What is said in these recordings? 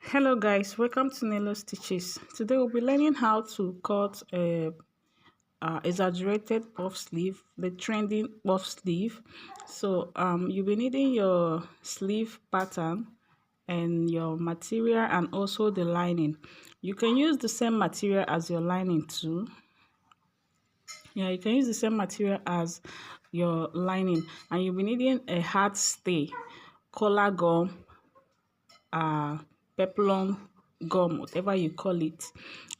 Hello guys, welcome to Nelo Stitches. Today we'll be learning how to cut a exaggerated puff sleeve, the trendy puff sleeve. So you'll be needing your sleeve pattern and your material and also the lining. You can use the same material as your lining too. Yeah, you can use the same material as your lining, and you'll be needing a hard stay, collar gum, peplum gum, whatever you call it,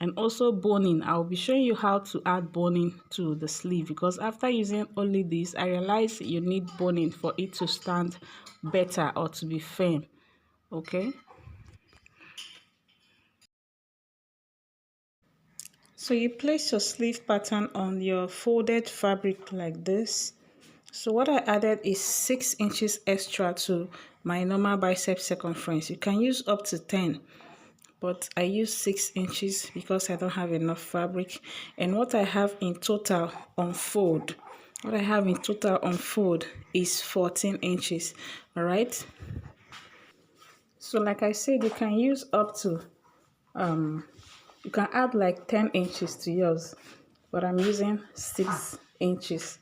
and also boning. I'll be showing you how to add boning to the sleeve, because after using only this I realized you need boning for it to stand better or to be firm. Okay, so you place your sleeve pattern on your folded fabric like this. So what I added is 6 inches extra to my normal bicep circumference. You can use up to 10, but I use 6 inches because I don't have enough fabric. And what I have in total on fold, is 14 inches. All right, so like I said, you can use up to you can add like 10 inches to yours, but I'm using 6 inches.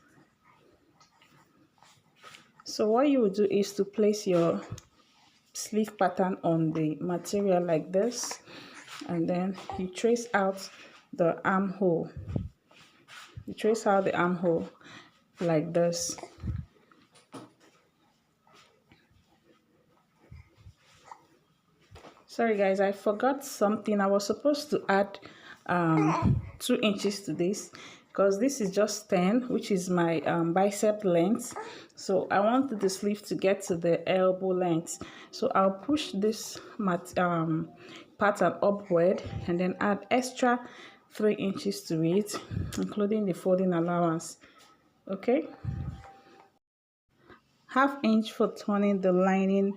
So what you will do is to place your sleeve pattern on the material like this, and then you trace out the armhole. You trace out the armhole like this. Sorry guys, I forgot something. I was supposed to add 2 inches to this, because this is just 10, which is my bicep length. So I want the sleeve to get to the elbow length. So I'll push this pattern upward and then add extra 3 inches to it, including the folding allowance. Okay, ½ inch for turning the lining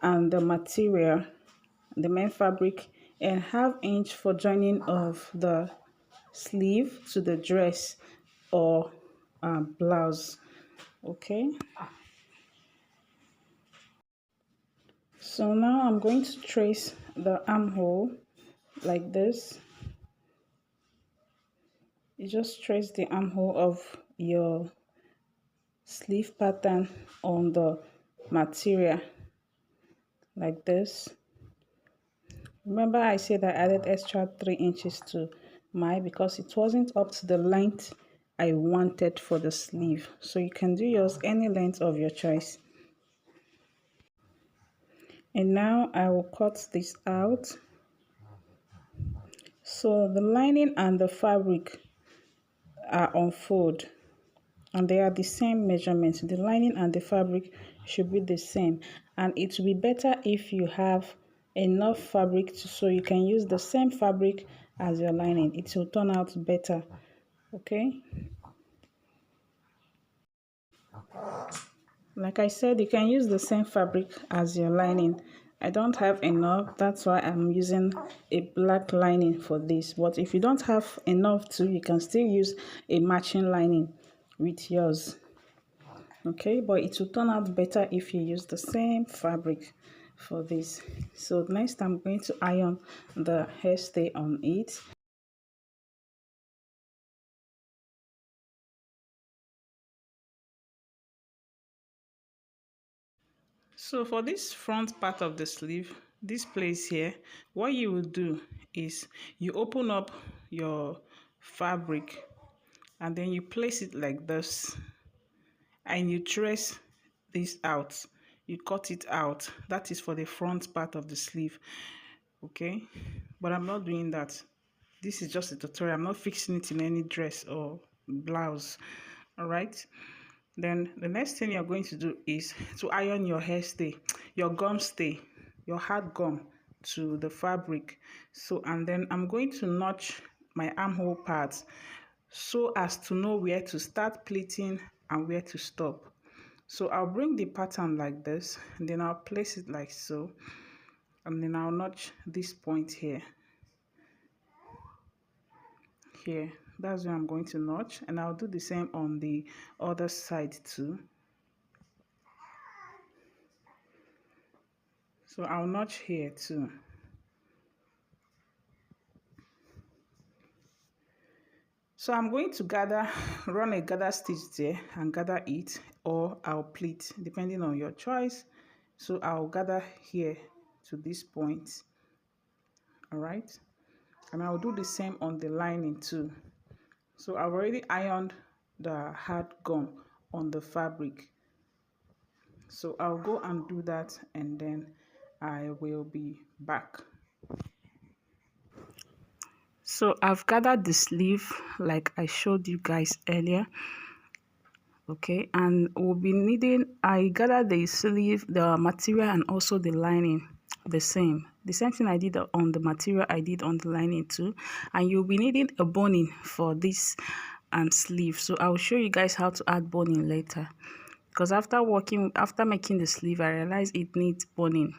and the material, the main fabric, and ½ inch for joining of the sleeve to the dress or blouse. Okay, so now I'm going to trace the armhole like this. You just trace the armhole of your sleeve pattern on the material like this. Remember I said I added extra 3 inches to mine because it wasn't up to the length I wanted for the sleeve. So you can do yours any length of your choice. And now I will cut this out. So the lining and the fabric are on fold, and they are the same measurements. The lining and the fabric should be the same, and it will be better if you have enough fabric so you can use the same fabric as your lining. It will turn out better. Okay, like I said, you can use the same fabric as your lining. I don't have enough, that's why I'm using a black lining for this. But if you don't have enough too, you can still use a matching lining with yours. Okay, but it will turn out better if you use the same fabric for this. So next I'm going to iron the hairstay on it. So for this front part of the sleeve, this place here, what you will do is you open up your fabric and then you place it like this, and you trace this out. You cut it out. That is for the front part of the sleeve. Okay, but I'm not doing that. This is just a tutorial. I'm not fixing it in any dress or blouse. All right, then the next thing you're going to do is to iron your hairstay, your gum stay, your hard gum to the fabric. So, and then I'm going to notch my armhole parts so as to know where to start pleating and where to stop. So I'll bring the pattern like this, and then I'll place it like so, and then I'll notch this point here. That's where I'm going to notch, and I'll do the same on the other side too. So I'll notch here too. So I'm going to run a gather stitch there and gather it, or I'll pleat depending on your choice. So I'll gather here to this point, all right, and I'll do the same on the lining too. So I've already ironed the hard gum on the fabric, so I'll go and do that and then I will be back. So I've gathered the sleeve like I showed you guys earlier. Okay, and we'll be needing, I gathered the sleeve, the material, and also the lining the same thing I did on the material, I did on the lining too. And you'll be needing a boning for this sleeve, so I'll show you guys how to add boning later, because after making the sleeve, I realized it needs boning.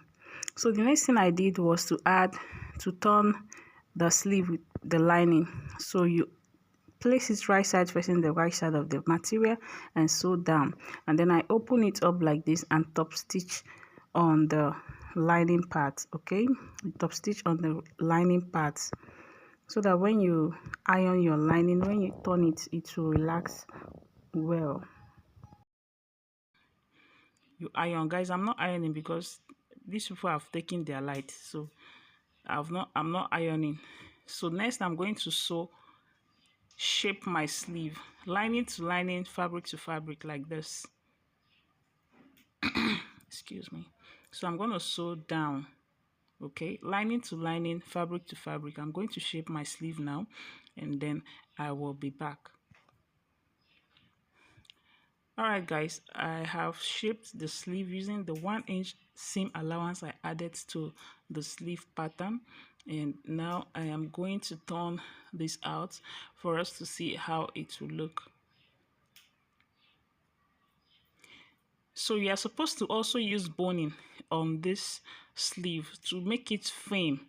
So the next thing I did was to turn the sleeve with the lining. So you place it right side facing the right side of the material and sew down, and then I open it up like this and top stitch on the lining part. Okay, top stitch on the lining parts, so that when you iron your lining, when you turn it, it will relax well. You iron, guys. I'm not ironing because these people have taken their light, so I'm not ironing. So next I'm going to shape my sleeve, lining to lining, fabric to fabric, like this. Excuse me. So I'm going to sew down, okay, lining to lining, fabric to fabric. I'm going to shape my sleeve now, and then I will be back. All right, guys, I have shaped the sleeve using the 1-inch seam allowance I added to the sleeve pattern, and now I am going to turn this out for us to see how it will look. So you are supposed to also use boning on this sleeve to make it firm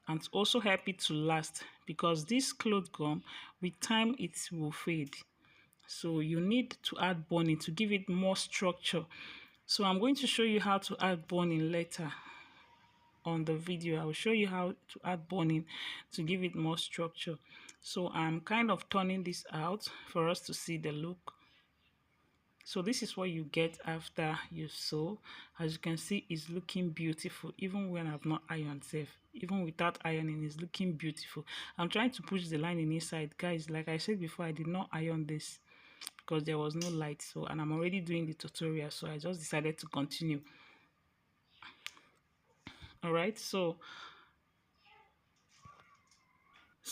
and to also help it to last, because this cloth gum, with time it will fade. So you need to add boning to give it more structure. So I'm going to show you how to add boning later on the video. I will show you how to add boning to give it more structure. So I'm kind of turning this out for us to see the look. So this is what you get after you sew. As you can see, it's looking beautiful even when I've not ironed safe. Even without ironing, it's looking beautiful. I'm trying to push the lining inside, guys. Like I said before, I did not iron this because there was no light, so, and I'm already doing the tutorial, so I just decided to continue. All right, so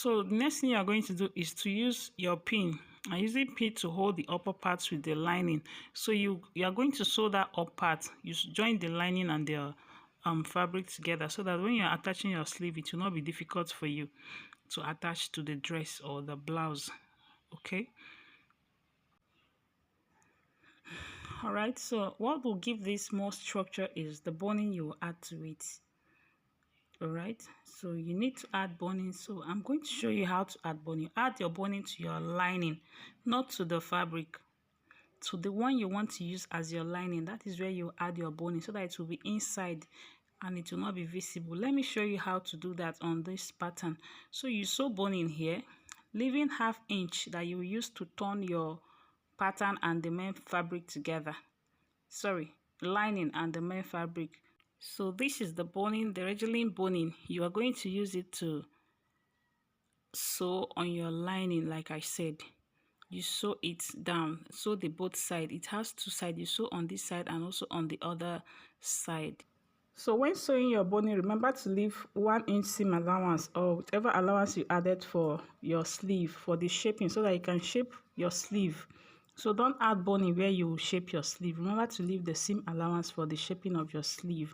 the next thing you are going to do is to use your pin. I'm using pin to hold the upper parts with the lining. So you are going to sew that up part. You join the lining and the fabric together, so that when you're attaching your sleeve, it will not be difficult for you to attach to the dress or the blouse. Okay. All right, so what will give this more structure is the boning you will add to it. All right, so you need to add boning. So I'm going to show you how to add boning. Add your boning to your lining, not to the fabric, to the one you want to use as your lining. That is where you add your boning, so that it will be inside and it will not be visible. Let me show you how to do that on this pattern. So you sew boning here, leaving 1/2 inch that you use to turn your pattern and the main fabric together. Sorry, lining and the main fabric. So this is the boning, the Regeline boning. You are going to use it to sew on your lining. Like I said, you sew it down, sew the both side. It has two sides. You sew on this side and also on the other side. So when sewing your boning, remember to leave 1-inch seam allowance, or whatever allowance you added for your sleeve for the shaping, so that you can shape your sleeve. So don't add boning where you shape your sleeve. Remember to leave the seam allowance for the shaping of your sleeve.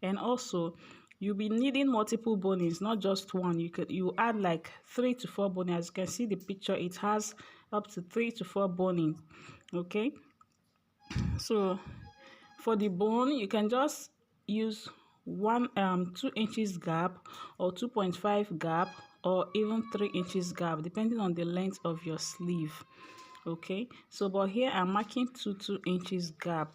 And also, you'll be needing multiple bonings, not just one. You add like 3 to 4 bonings. As you can see the picture, it has up to 3 to 4 bonings. Okay, so for the bone, you can just use 2 inches gap, or 2.5 gap, or even 3 inches gap, depending on the length of your sleeve. Okay, so but here I'm marking 2 inches gap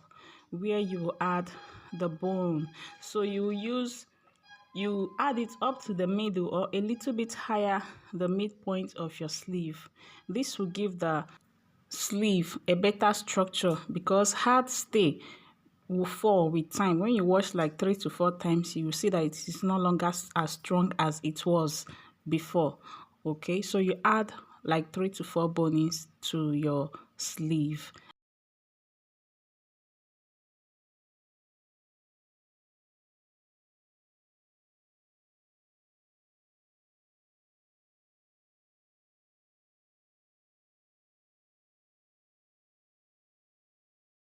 where you will add the bone. So you will use you add it up to the middle or a little bit higher the midpoint of your sleeve. This will give the sleeve a better structure because hard stay will fall with time. When you wash like 3 to 4 times, you will see that it is no longer as strong as it was before. Okay, so you add like 3 to 4 bonings to your sleeve,